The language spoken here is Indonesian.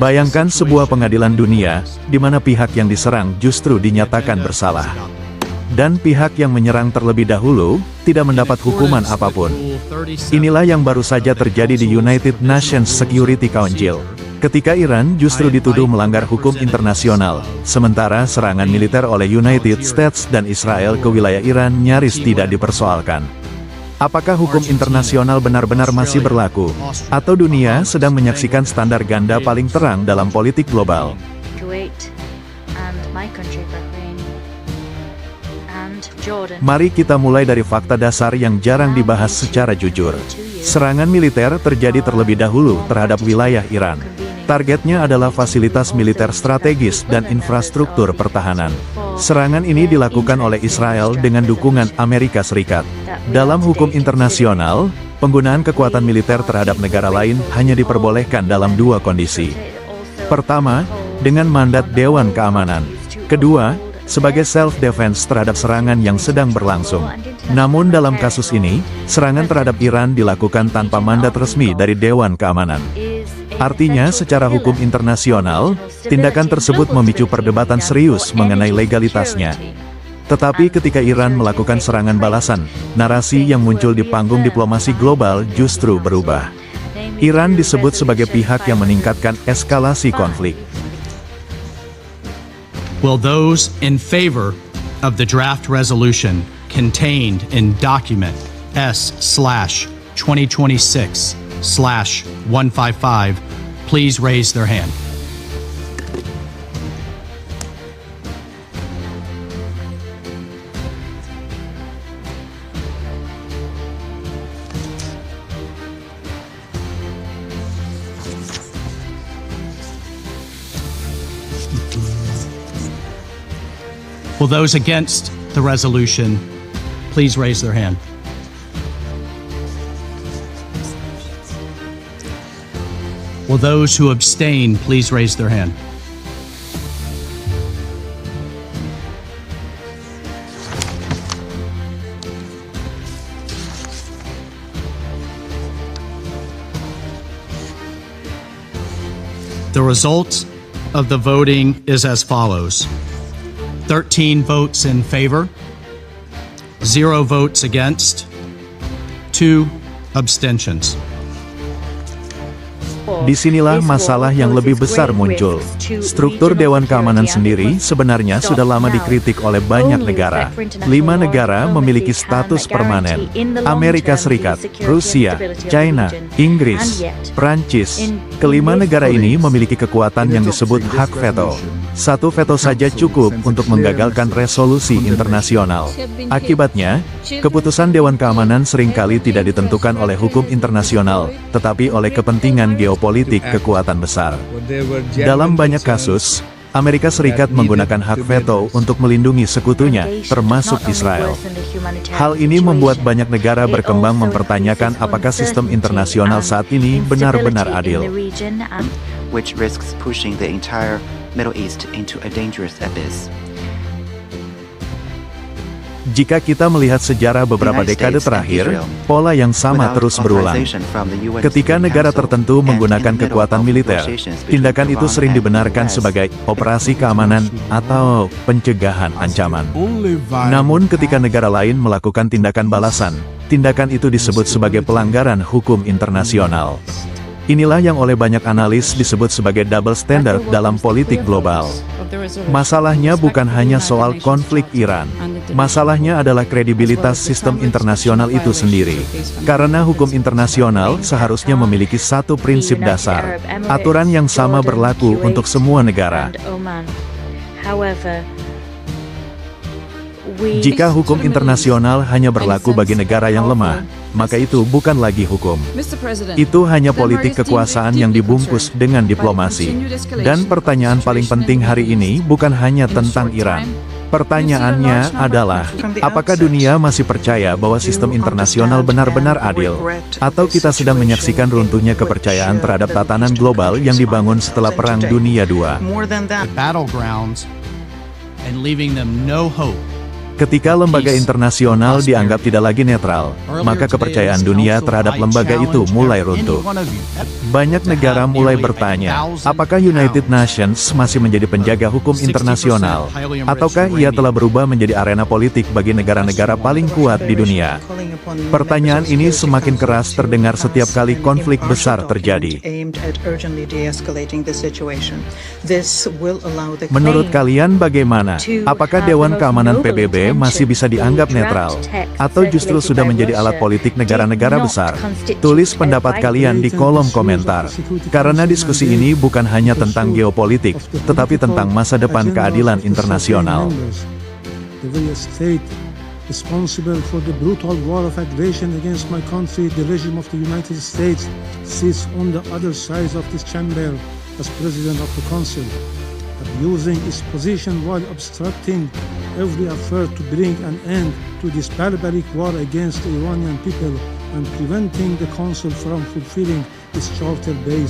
Bayangkan sebuah pengadilan dunia, di mana pihak yang diserang justru dinyatakan bersalah. Dan pihak yang menyerang terlebih dahulu, tidak mendapat hukuman apapun. Inilah yang baru saja terjadi di United Nations Security Council. Ketika Iran justru dituduh melanggar hukum internasional, sementara serangan militer oleh United States dan Israel ke wilayah Iran nyaris tidak dipersoalkan. Apakah hukum internasional benar-benar masih berlaku? Atau dunia sedang menyaksikan standar ganda paling terang dalam politik global? Mari kita mulai dari fakta dasar yang jarang dibahas secara jujur. Serangan militer terjadi terlebih dahulu terhadap wilayah Iran. Targetnya adalah fasilitas militer strategis dan infrastruktur pertahanan. Serangan ini dilakukan oleh Israel dengan dukungan Amerika Serikat. Dalam hukum internasional, penggunaan kekuatan militer terhadap negara lain hanya diperbolehkan dalam dua kondisi. Pertama, dengan mandat Dewan Keamanan. Kedua, sebagai self-defense terhadap serangan yang sedang berlangsung. Namun dalam kasus ini, serangan terhadap Iran dilakukan tanpa mandat resmi dari Dewan Keamanan. Artinya, secara hukum internasional, tindakan tersebut memicu perdebatan serius mengenai legalitasnya. Tetapi ketika Iran melakukan serangan balasan, narasi yang muncul di panggung diplomasi global justru berubah. Iran disebut sebagai pihak yang meningkatkan eskalasi konflik. Will those in favor of the draft resolution contained in document S/2026/155 please raise their hand? Will those against the resolution please raise their hand? Will those who abstain please raise their hand? The result of the voting is as follows: 13 votes in favor, 0 votes against, 2 abstentions. Disinilah masalah yang lebih besar muncul. Struktur Dewan Keamanan sendiri sebenarnya sudah lama dikritik oleh banyak negara. 5 negara memiliki status permanen: Amerika Serikat, Rusia, China, Inggris, Prancis. Kelima negara ini memiliki kekuatan yang disebut hak veto. Satu veto saja cukup untuk menggagalkan resolusi internasional. Akibatnya, keputusan Dewan Keamanan seringkali tidak ditentukan oleh hukum internasional, tetapi oleh kepentingan geopolitik kekuatan besar. Dalam banyak kasus, Amerika Serikat menggunakan hak veto untuk melindungi sekutunya, termasuk Israel. Hal ini membuat banyak negara berkembang mempertanyakan apakah sistem internasional saat ini benar-benar adil. Which risks pushing the entire Middle East into a dangerous abyss. Jika kita melihat sejarah beberapa dekade terakhir, pola yang sama terus berulang. Ketika negara tertentu menggunakan kekuatan militer, tindakan itu sering dibenarkan sebagai operasi keamanan atau pencegahan ancaman. Namun ketika negara lain melakukan tindakan balasan, tindakan itu disebut sebagai pelanggaran hukum internasional. Inilah yang oleh banyak analis disebut sebagai double standard dalam politik global. Masalahnya bukan hanya soal konflik Iran. Masalahnya adalah kredibilitas sistem internasional itu sendiri. Karena hukum internasional seharusnya memiliki satu prinsip dasar. Aturan yang sama berlaku untuk semua negara. Jika hukum internasional hanya berlaku bagi negara yang lemah, maka itu bukan lagi hukum. Itu hanya politik kekuasaan yang dibungkus dengan diplomasi. Dan pertanyaan paling penting hari ini bukan hanya tentang Iran. Pertanyaannya adalah, apakah dunia masih percaya bahwa sistem internasional benar-benar adil? Atau kita sedang menyaksikan runtuhnya kepercayaan terhadap tatanan global yang dibangun setelah Perang Dunia II? Ketika lembaga internasional dianggap tidak lagi netral, maka kepercayaan dunia terhadap lembaga itu mulai runtuh. Banyak negara mulai bertanya, apakah United Nations masih menjadi penjaga hukum internasional, ataukah ia telah berubah menjadi arena politik bagi negara-negara paling kuat di dunia? Pertanyaan ini semakin keras terdengar setiap kali konflik besar terjadi. Menurut kalian bagaimana? Apakah Dewan Keamanan PBB masih bisa dianggap netral? Atau justru sudah menjadi alat politik negara-negara besar? Tulis pendapat kalian di kolom komentar. Karena diskusi ini bukan hanya tentang geopolitik, tetapi tentang masa depan keadilan internasional. Responsible for the brutal war of aggression against my country, the regime of the United States sits on the other side of this chamber as President of the Council, abusing its position while obstructing every effort to bring an end to this barbaric war against the Iranian people and preventing the Council from fulfilling its charter-based